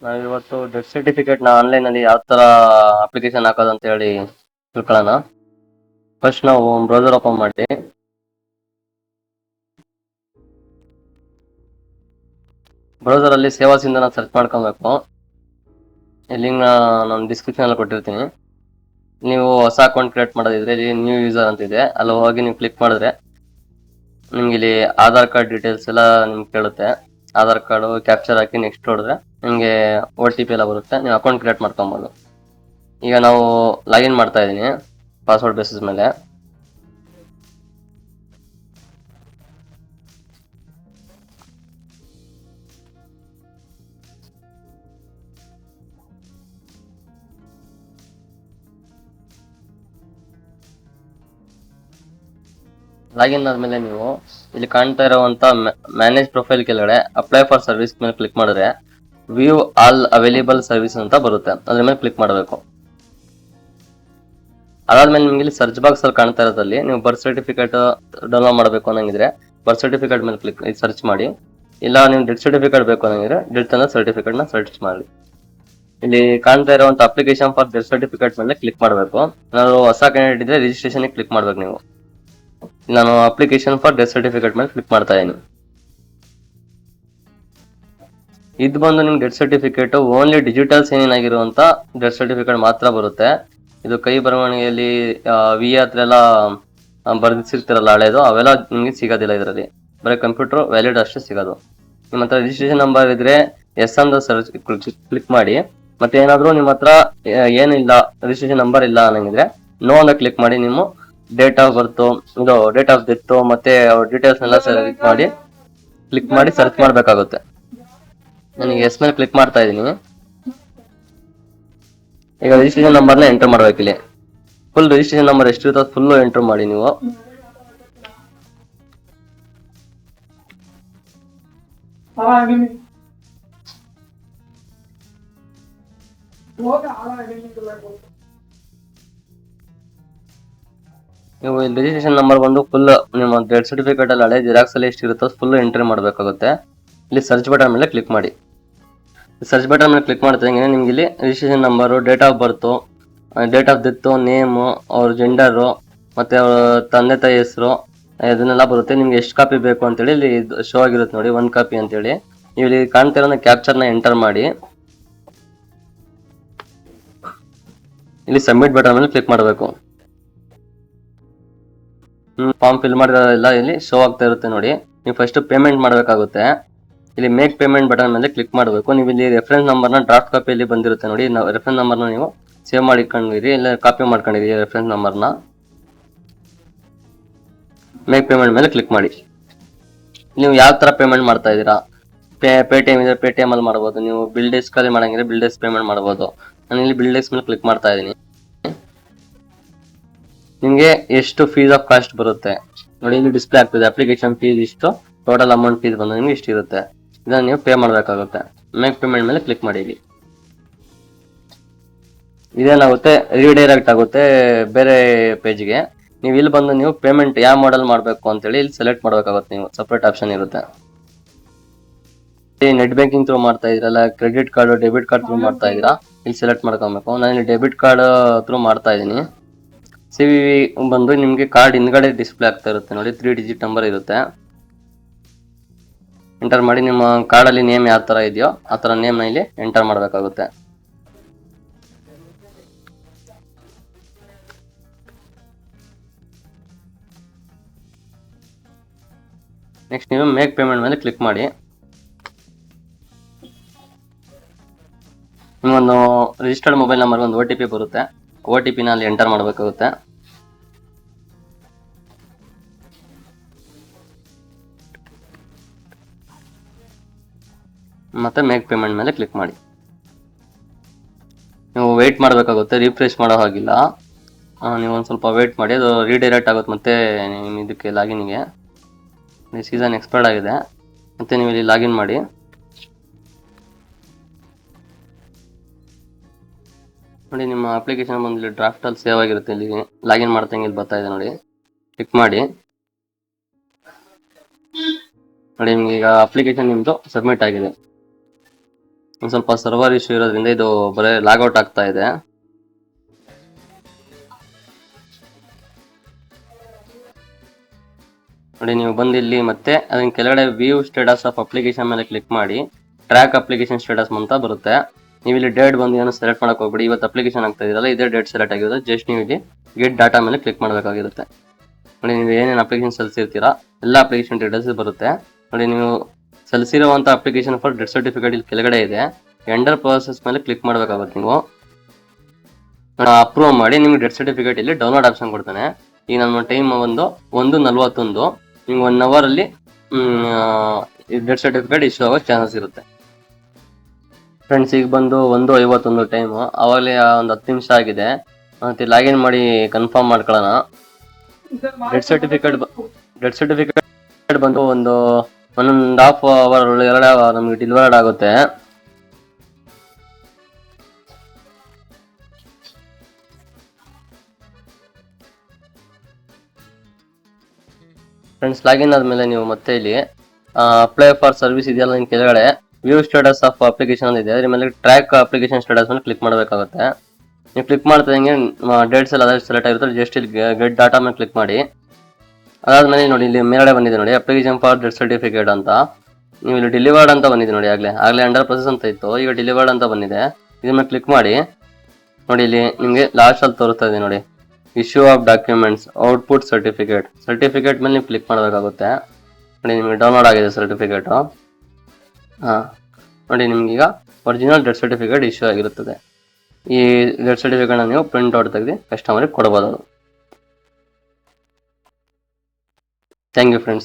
ನಾವಿವತ್ತು ಡೆತ್ ಸರ್ಟಿಫಿಕೇಟ್ನ ಆನ್ಲೈನಲ್ಲಿ ಯಾವ ಥರ ಅಪ್ಲಿಕೇಶನ್ ಹಾಕೋದು ಅಂತ ಹೇಳಿ ತಿಳ್ಕೊಳ್ಳೋಣ. ಫಸ್ಟ್ ನಾವು ಬ್ರೌಸರ್ ಓಪನ್ ಮಾಡಿ ಬ್ರೌಸರಲ್ಲಿ ಸೇವಾ ಸಿಂಧುನ ಸರ್ಚ್ ಮಾಡ್ಕೊಬೇಕು. ಈ ಲಿಂಕ್ನ ನಾನು ಡಿಸ್ಕ್ರಿಪ್ಷನಲ್ಲಿ ಕೊಟ್ಟಿರ್ತೀನಿ. ನೀವು ಹೊಸ ಅಕೌಂಟ್ ಕ್ರಿಯೇಟ್ ಮಾಡೋದಿದ್ರೆ ಇಲ್ಲಿ ನ್ಯೂ ಯೂಸರ್ ಅಂತಿದೆ, ಅಲ್ಲಿ ಹೋಗಿ ನೀವು ಕ್ಲಿಕ್ ಮಾಡಿದ್ರೆ ನಿಮ್ಗೆ ಇಲ್ಲಿ ಆಧಾರ್ ಕಾರ್ಡ್ ಡೀಟೇಲ್ಸ್ ಎಲ್ಲ ನಿಮ್ಗೆ ಕೇಳುತ್ತೆ. ಆಧಾರ್ ಕಾರ್ಡು ಕ್ಯಾಪ್ಚರ್ ಹಾಕಿ ನೆಕ್ಸ್ಟ್ ಹೊಡೆದ್ರೆ ನಿಮಗೆ OTP ಎಲ್ಲ ಬರುತ್ತೆ. ನೀವು ಅಕೌಂಟ್ ಕ್ರಿಯೇಟ್ ಮಾಡ್ಕೊಬೋದು. ಈಗ ನಾವು ಲಾಗಿನ್ ಮಾಡ್ತಾ ಇದ್ದೀನಿ ಪಾಸ್ವರ್ಡ್ ಬೇಸಿಸ್ ಮೇಲೆ. ಲಾಗಿನ್ ಆದ್ಮೇಲೆ ನೀವು ಇಲ್ಲಿ ಕಾಣ್ತಾ ಇರುವಂತ ಮ್ಯಾನೇಜ್ ಪ್ರೊಫೈಲ್ ಕೆಳಗಡೆ ಅಪ್ಲೈ ಫಾರ್ ಸರ್ವಿಸ್ ಮೇಲೆ ಕ್ಲಿಕ್ ಮಾಡಿದ್ರೆ ವ್ಯೂ ಆಲ್ ಅವೈಲೇಬಲ್ ಸರ್ವಿಸ್ ಅಂತ ಬರುತ್ತೆ, ಅದ್ರ ಮೇಲೆ ಕ್ಲಿಕ್ ಮಾಡಬೇಕು. ಅದಾದ್ಮೇಲೆ ನಿಮ್ಗೆ ಇಲ್ಲಿ ಸರ್ಚ್ ಬಾಕ್ಸ್ ಅಲ್ಲಿ ಕಾಣ್ತಾ ಇರೋದ್ರಲ್ಲಿ ನೀವು ಬರ್ತ್ ಸರ್ಟಿಫಿಕೇಟ್ ಡೌನ್ಲೋಡ್ ಮಾಡಬೇಕು ಅನ್ನಂಗಿದ್ರೆ ಬರ್ತ್ ಸರ್ಟಿಫಿಕೇಟ್ ಮೇಲೆ ಕ್ಲಿಕ್ ಸರ್ಚ್ ಮಾಡಿ. ಇಲ್ಲ ನೀವು ಡೆತ್ ಸರ್ಟಿಫಿಕೇಟ್ ಬೇಕು ಅನ್ನಂಗಿದ್ರೆ ಡೆತ್ ಅನ್ನೋ ಸರ್ಟಿಫಿಕೇಟ್ ನ ಸರ್ಚ್ ಮಾಡಿ. ಇಲ್ಲಿ ಕಾಣ್ತಾ ಇರುವಂತ ಅಪ್ಲಿಕೇಶನ್ ಫಾರ್ ಡೆತ್ ಸರ್ಟಿಫಿಕೇಟ್ ಮೇಲೆ ಕ್ಲಿಕ್ ಮಾಡಬೇಕು. ನಾವು ಹೊಸ ಕ್ಯಾಂಡಿಡೇಟ್ ಇದ್ರೆ ರಿಜಿಸ್ಟ್ರೇಷನ್ ಕ್ಲಿಕ್ ಮಾಡ್ಬೇಕು. ನೀವು ನಾನು ಅಪ್ಲಿಕೇಶನ್ ಫಾರ್ ಡೆತ್ ಸರ್ಟಿಫಿಕೇಟ್ ಮೇಲೆ ಕ್ಲಿಕ್ ಮಾಡ್ತಾ ಇದ್ದೀನಿ. ಇದು ಬಂದು ನಿಮ್ಗೆ death certificate only digital sign ಆಗಿರುವಂತ ಡೆತ್ ಸರ್ಟಿಫಿಕೇಟ್ ಮಾತ್ರ ಬರುತ್ತೆ. ಇದು ಕೈ ಬರವಣಿಗೆಯಲ್ಲಿ ವಿ ಹತ್ರ ಎಲ್ಲ ಬರ್ದಿಸಿರ್ತಿರಲ್ಲ ಹಳೇದು, ಅವೆಲ್ಲ ನಿಮ್ಗೆ ಸಿಗೋದಿಲ್ಲ ಇದರಲ್ಲಿ. ಬರೀ ಕಂಪ್ಯೂಟರ್ ವ್ಯಾಲಿಡ್ ಅಷ್ಟೇ ಸಿಗೋದು. ನಿಮ್ಮ ಹತ್ರ ರಿಜಿಸ್ಟ್ರೇಷನ್ ನಂಬರ್ ಇದ್ರೆ ಎಸ್ ಅಂತ ಸರ್ಚ್ ಕ್ಲಿಕ್ ಮಾಡಿ. ಮತ್ತೆ ಏನಾದ್ರು ನಿಮ್ಮ ಹತ್ರ ಏನಿಲ್ಲ ರಿಜಿಸ್ಟ್ರೇಷನ್ ನಂಬರ್ ಇಲ್ಲ ಅನ್ನಂಗಿದ್ರೆ ನೋ ಅಂತ ಕ್ಲಿಕ್ ಮಾಡಿ. ನೀವು ಡೇಟ್ ಆಫ್ ಬರ್ತ್, ಇದು ಡೇಟ್ ಆಫ್ ಡೆತ್ ಮತ್ತೆ ಡೀಟೇಲ್ಸ್ ಎಲ್ಲ ಕ್ಲಿಕ್ ಮಾಡಿ ಸರ್ಚ್ ಮಾಡ್ಬೇಕಾಗುತ್ತೆ. ನನಗೆ ಎಸ್ ಮೇಲೆ ಕ್ಲಿಕ್ ಮಾಡ್ತಾ ಇದ್ದೀನಿ. ಈಗ ರಿಜಿಸ್ಟ್ರೇಷನ್ ನಂಬರ್ನ ಎಂಟರ್ ಮಾಡ್ಬೇಕಿಲ್ಲಿ. ಫುಲ್ ರಿಜಿಸ್ಟ್ರೇಷನ್ ನಂಬರ್ ಎಷ್ಟಿರುತ್ತೋ ಫುಲ್ ಎಂಟರ್ ಮಾಡಿ ನೀವು. ನೀವು ರಿಜಿಸ್ಟ್ರೇಷನ್ ನಂಬರ್ ಬಂದು ಫುಲ್ ನಿಮ್ಮ ಡೆತ್ ಸರ್ಟಿಫಿಕೇಟ್ ಅಲ್ಲಿ ಹಳೆ ಜೆರಾಕ್ಸ್ ಅಲ್ಲಿ ಎಷ್ಟಿರುತ್ತೋ ಫುಲ್ ಎಂಟ್ರಿ ಮಾಡಬೇಕಾಗುತ್ತೆ. ಇಲ್ಲಿ ಸರ್ಚ್ ಬಟನ್ ಮೇಲೆ ಕ್ಲಿಕ್ ಮಾಡಿ. ಸರ್ಚ್ ಬಟನ್ ಮೇಲೆ ಕ್ಲಿಕ್ ಮಾಡ್ತಾ ನಿಮ್ಗೆ ಇಲ್ಲಿ registration number, date of birth, date of death, name, ಅವ್ರ ಜೆಂಡರು, ಮತ್ತೆ ಅವ್ರ ತಂದೆ ತಾಯಿ ಹೆಸರು, ಇದನ್ನೆಲ್ಲ ಬರುತ್ತೆ. ನಿಮ್ಗೆ ಎಷ್ಟು ಕಾಪಿ ಬೇಕು ಅಂತೇಳಿ ಇಲ್ಲಿ ಶೋ ಆಗಿರುತ್ತೆ ನೋಡಿ, 1 ಕಾಪಿ ಅಂತೇಳಿ. ನೀವು ಇಲ್ಲಿ ಕಾಣ್ತಾ ಇರೋ ಕ್ಯಾಪ್ಚರ್ನ ಎಂಟರ್ ಮಾಡಿ ಇಲ್ಲಿ ಸಬ್ಮಿಟ್ ಬಟನ್ ಮೇಲೆ ಕ್ಲಿಕ್ ಮಾಡಬೇಕು. ಫಾರ್ಮ್ ಫಿಲ್ ಮಾಡಿರೋದೆಲ್ಲ ಇಲ್ಲಿ ಶೋ ಆಗ್ತಾ ಇರುತ್ತೆ ನೋಡಿ. ನೀವು ಫಸ್ಟ್ ಪೇಮೆಂಟ್ ಮಾಡಬೇಕಾಗುತ್ತೆ. ಇಲ್ಲಿ ಮೇಕ್ ಪೇಮೆಂಟ್ ಬಟನ್ ಮೇಲೆ ಕ್ಲಿಕ್ ಮಾಡಬೇಕು. ನೀವು ಇಲ್ಲಿ ರೆಫರೆನ್ಸ್ ನಂಬರ್ನ ಡ್ರಾಫ್ಟ್ ಕಾಪಿಯಲ್ಲಿ ಬಂದಿರುತ್ತೆ ನೋಡಿ. ರೆಫರೆನ್ಸ್ ನಂಬರ್ನ ನೀವು ಸೇವ್ ಮಾಡಿಕೊಂಡಿರಿ, ಇಲ್ಲ ಕಾಪಿ ಮಾಡ್ಕೊಂಡಿರಿ ರೆಫರೆನ್ಸ್ ನಂಬರ್ನ. ಮೇಕ್ ಪೇಮೆಂಟ್ ಮೇಲೆ ಕ್ಲಿಕ್ ಮಾಡಿ. ನೀವು ಯಾವ ತರ ಪೇಮೆಂಟ್ ಮಾಡ್ತಾ ಇದ್ದೀರಾ, ಪೇಟಿಎಂ ಇದ್ರೆ ಪೇಟಿಎಂ ಅಲ್ಲಿ ಮಾಡಬಹುದು. ನೀವು ಬಿಲ್ ಡೆಸ್ಕ್ ಅಲ್ಲಿ ಮಾಡಂಗಿದ್ರೆ ಬಿಲ್ ಡೆಸ್ಕ್ ಪೇಮೆಂಟ್ ಮಾಡಬಹುದು. ನಾನು ಇಲ್ಲಿ ಬಿಲ್ ಡೆಸ್ಕ್ ಮೇಲೆ ಕ್ಲಿಕ್ ಮಾಡ್ತಾ ಇದ್ದೀನಿ. ನಿಮ್ಗೆ ಎಷ್ಟು ಫೀಸ್ ಆಫ್ ಕಾಸ್ಟ್ ಬರುತ್ತೆ ನೋಡಿ, ಇಲ್ಲಿ ಡಿಸ್ಪ್ಲೇ ಆಗ್ತದೆ. ಅಪ್ಲಿಕೇಶನ್ ಫೀಸ್ ಇಷ್ಟು, ಟೋಟಲ್ ಅಮೌಂಟ್ ಫೀಸ್ ಬಂದು ನಿಮ್ಗೆ ಇಷ್ಟು ಇರುತ್ತೆ. ಇದನ್ನ ನೀವು ಪೇ ಮಾಡಬೇಕಾಗುತ್ತೆ. ಮೇಕ್ ಪೇಮೆಂಟ್ ಮೇಲೆ ಕ್ಲಿಕ್ ಮಾಡಿ. ಇಲ್ಲಿ ಇದೇನಾಗುತ್ತೆ, ರೀಡೈರೆಕ್ಟ್ ಆಗುತ್ತೆ ಬೇರೆ ಪೇಜ್ಗೆ. ನೀವು ಇಲ್ಲಿ ಬಂದು ನೀವು ಪೇಮೆಂಟ್ ಯಾವ ಮಾಡೆಲ್ ಮಾಡಬೇಕು ಅಂತೇಳಿ ಇಲ್ಲಿ ಸೆಲೆಕ್ಟ್ ಮಾಡಬೇಕಾಗುತ್ತೆ. ನೀವು ಸಪ್ರೇಟ್ ಆಪ್ಷನ್ ಇರುತ್ತೆ. ನೆಟ್ ಬ್ಯಾಂಕಿಂಗ್ ಥ್ರೂ ಮಾಡ್ತಾ ಇದ್ರಲ್ಲ, credit card, debit card through ಮಾಡ್ತಾ ಇದ್ದೀರಾ, ಇಲ್ಲಿ ಸೆಲೆಕ್ಟ್ ಮಾಡ್ಕೊಬೇಕು. ನಾನು ಇಲ್ಲಿ ಡೆಬಿಟ್ ಕಾರ್ಡ್ ಥ್ರೂ ಮಾಡ್ತಾ ಇದ್ದೀನಿ. CVV ಬಂದು ನಿಮ್ಗೆ ಕಾರ್ಡ್ ಹಿಂದ್ಗಡೆ ಡಿಸ್ಪ್ಲೇ ಆಗ್ತಾ ಇರುತ್ತೆ ನೋಡಿ, 3 ಡಿಜಿಟ್ ನಂಬರ್ ಇರುತ್ತೆ. ಎಂಟರ್ ಮಾಡಿ. ನಿಮ್ಮ ಕಾರ್ಡಲ್ಲಿ ನೇಮ್ ಯಾವ ತರ ಇದೆಯೋ ಆ ತರ ನೇಮ್ನ ಇಲ್ಲಿ ಎಂಟರ್ ಮಾಡಬೇಕಾಗುತ್ತೆ. ನೆಕ್ಸ್ಟ್ ನೀವು ಮೇಕ್ ಪೇಮೆಂಟ್ ಮೇಲೆ ಕ್ಲಿಕ್ ಮಾಡಿ. ನಿಮ್ಮೊಂದು ರಿಜಿಸ್ಟರ್ಡ್ ಮೊಬೈಲ್ ನಂಬರ್ ಒಂದು OTP ಬರುತ್ತೆ. OTP ನ ಅಲ್ಲಿ ಎಂಟರ್ ಮಾಡಬೇಕಾಗುತ್ತೆ. ಮತ್ತೆ ಮೇಕ್ ಪೇಮೆಂಟ್ ಮೇಲೆ ಕ್ಲಿಕ್ ಮಾಡಿ. ನೀವು ವೆಯ್ಟ್ ಮಾಡಬೇಕಾಗುತ್ತೆ, ರಿಫ್ರೆಶ್ ಮಾಡೋ ಹಾಗಿಲ್ಲ. ನೀವು ಒಂದು ಸ್ವಲ್ಪ ವೆಯ್ಟ್ ಮಾಡಿ, ಅದು ರೀಡೈರೆಕ್ಟ್ ಆಗುತ್ತೆ ಮತ್ತೆ ನಿಮ್ಮ ಇದಕ್ಕೆ ಲಾಗಿನ್ಗೆ. ಸೀಸನ್ ಎಕ್ಸ್ಪೈರ್ಡ್ ಆಗಿದೆ, ಮತ್ತೆ ನೀವು ಇಲ್ಲಿ ಲಾಗಿನ್ ಮಾಡಿ. ನೋಡಿ, ನಿಮ್ಮ ಅಪ್ಲಿಕೇಶನ್ ಬಂದು ಇಲ್ಲಿ ಡ್ರಾಫ್ಟ್ ಅಲ್ಲಿ ಸೇವ್ ಆಗಿರುತ್ತೆ. ಇಲ್ಲಿ ಲಾಗಿನ್ ಮಾಡ್ತಂಗೆ ಇಲ್ಲಿ ಬರ್ತಾ ಇದೆ ನೋಡಿ, ಕ್ಲಿಕ್ ಮಾಡಿ. ನೋಡಿ, ನಿಮ್ಗೆ ಈಗ ಅಪ್ಲಿಕೇಶನ್ ನಿಮ್ದು ಸಬ್ಮಿಟ್ ಆಗಿದೆ. ಒಂದು ಸ್ವಲ್ಪ ಸರ್ವರ್ ಇಶ್ಯೂ ಇರೋದ್ರಿಂದ ಇದು ಬರೀ ಲಾಗೌಟ್ ಆಗ್ತಾ ಇದೆ. ನೋಡಿ, ನೀವು ಬಂದು ಇಲ್ಲಿ ಮತ್ತೆ ಅದನ್ನ ಕೆಳಗಡೆ ವ್ಯೂ ಸ್ಟೇಟಸ್ ಆಫ್ ಅಪ್ಲಿಕೇಶನ್ ಮೇಲೆ ಕ್ಲಿಕ್ ಮಾಡಿ ಟ್ರ್ಯಾಕ್ ಅಪ್ಲಿಕೇಶನ್ ಸ್ಟೇಟಸ್ ಅಂತ ಬರುತ್ತೆ. ನೀವು ಇಲ್ಲಿ ಡೇಟ್ ಬಂದು ಏನು ಸೆಲೆಕ್ಟ್ ಮಾಡಕ್ ಹೋಗ್ಬಿಡಿ. ಇವತ್ತು ಅಪ್ಲಿಕೇಶನ್ ಆಗ್ತಾ ಇದೆಯಲ್ಲ, ಇದೇ ಡೇಟ್ ಸೆಲೆಕ್ಟ್ ಆಗಿರುತ್ತೆ. ಜಸ್ಟ್ ನೀವು ಇಲ್ಲಿ ಗೆಟ್ ಡಾಟಾ ಮೇಲೆ ಕ್ಲಿಕ್ ಮಾಡಬೇಕಾಗಿರುತ್ತೆ. ನೋಡಿ, ನೀವು ಏನೇನು ಅಪ್ಲಿಕೇಶನ್ ಸಲ್ಲಿಸಿರ್ತೀರಾ ಎಲ್ಲ ಅಪ್ಲಿಕೇಶನ್ ಡೀಟೇಲ್ಸ್ ಬರುತ್ತೆ. ನೋಡಿ, ನೀವು ಸಲ್ಲಿಸಿರುವಂಥ ಅಪ್ಲಿಕೇಶನ್ ಫಾರ್ ಡೆತ್ ಸರ್ಟಿಫಿಕೇಟ್ ಇಲ್ಲಿ ಕೆಳಗಡೆ ಇದೆ. ಎಂಡರ್ ಪ್ರೋಸೆಸ್ ಮೇಲೆ ಕ್ಲಿಕ್ ಮಾಡಬೇಕಾಗುತ್ತೆ. ನೀವು ಅಪ್ರೂವ್ ಮಾಡಿ ನಿಮ್ಗೆ ಡೆತ್ ಸರ್ಟಿಫಿಕೇಟ್ ಇಲ್ಲಿ ಡೌನ್ಲೋಡ್ ಆಪ್ಷನ್ ಕೊಡ್ತಾನೆ. ಈಗ ನಮ್ಮ ಟೈಮ್ ಒಂದು 1:41. ನಿಮ್ಗೆ 1 hour ಅಲ್ಲಿ ಡೆತ್ ಸರ್ಟಿಫಿಕೇಟ್ ಇಶ್ಯೂ ಆಗೋ ಚಾನ್ಸಸ್ ಇರುತ್ತೆ. ಫ್ರೆಂಡ್ಸ್, ಈಗ ಬಂದು 1:51 ಟೈಮು. ಅವಾಗಲೇ ಒಂದು 10 ನಿಮಿಷ ಆಗಿದೆ. ಮತ್ತೆ ಲಾಗಿನ್ ಮಾಡಿ ಕನ್ಫರ್ಮ್ ಮಾಡ್ಕೊಳ್ಳೋಣ. ಡೆತ್ ಸರ್ಟಿಫಿಕೇಟ್ ಬಂದು ಒಂದು 1.5 hour 2 hour ನಮಗೆ ಡೆಲಿವರ್ಡ್ ಆಗುತ್ತೆ. ಫ್ರೆಂಡ್ಸ್, ಲಾಗಿನ್ ಆದ್ಮೇಲೆ ನೀವು ಮತ್ತೆ ಇಲ್ಲಿ ಅಪ್ಲೈ ಫಾರ್ ಸರ್ವಿಸ್ ಇದೆಯಲ್ಲ, ನಿಮ್ ಕೆಳಗಡೆ ವ್ಯೂ ಸ್ಟೇಟಸ್ ಆಫ್ ಅಪ್ಲಿಕೇಶನ್ ಇದೆ. ಅದ್ರ ಮೇಲೆ ಟ್ರ್ಯಾಕ್ ಅಪ್ಲಿಕೇಶನ್ ಸ್ಟೇಟಸ್ ಮೇಲೆ ಕ್ಲಿಕ್ ಮಾಡಬೇಕಾಗುತ್ತೆ. ನೀವು ಕ್ಲಿಕ್ ಮಾಡ್ತಿದ್ದಂಗೆ ಡೇಟ್ಸ್ ಎಲ್ಲ ಅದೇ ಸೆಲೆಕ್ಟ್ ಆಗಿರುತ್ತೆ. ಜಸ್ಟ್ ಇಲ್ಲಿ ಗೆಟ್ ಡಾಟಾ ಮೇಲೆ ಕ್ಲಿಕ್ ಮಾಡಿ. ಅದಾದ್ಮೇಲೆ ನೋಡಿ, ಇಲ್ಲಿ ಮೇಲ್ಗಡೆ ಬಂದಿದೆ ನೋಡಿ ಅಪ್ಲಿಕೇಶನ್ ಫಾರ್ ಡೆತ್ ಸರ್ಟಿಫಿಕೇಟ್ ಅಂತ. ನೀವು ಇಲ್ಲಿ ಡೆಲಿವರ್ಡ್ ಅಂತ ಬಂದಿದೆ ನೋಡಿ. ಆಗ್ಲೇ ಅಂಡರ್ ಪ್ರೊಸೆಸ್ ಅಂತ ಇತ್ತು, ಈಗ ಡೆಲಿವರ್ಡ್ ಅಂತ ಬಂದಿದೆ. ಇದ್ರ ಮೇಲೆ ಕ್ಲಿಕ್ ಮಾಡಿ. ನೋಡಿ, ಇಲ್ಲಿ ನಿಮಗೆ ಲಾಸ್ಟ್ ಅಲ್ಲಿ ತೋರಿಸ್ತಾ ಇದೆ ನೋಡಿ, issue of documents output certificate ಮೇಲೆ ನೀವು ಕ್ಲಿಕ್ ಮಾಡಬೇಕಾಗುತ್ತೆ. ನೋಡಿ, ನಿಮಗೆ ಡೌನ್ಲೋಡ್ ಆಗಿದೆ ಸರ್ಟಿಫಿಕೇಟ್. ನೋಡಿ, ನಿಮ್ಗೀಗ ಒರಿಜಿನಲ್ ಡೆತ್ ಸರ್ಟಿಫಿಕೇಟ್ ಇಶ್ಯೂ ಆಗಿರುತ್ತದೆ. ಈ ಡೆತ್ ಸರ್ಟಿಫಿಕೇಟ್ನ ನೀವು ಪ್ರಿಂಟ್ ಔಟ್ ತೆಗೆದು ಕಸ್ಟಮರಿಗೆ ಕೊಡ್ಬೋದು. Thank you friends.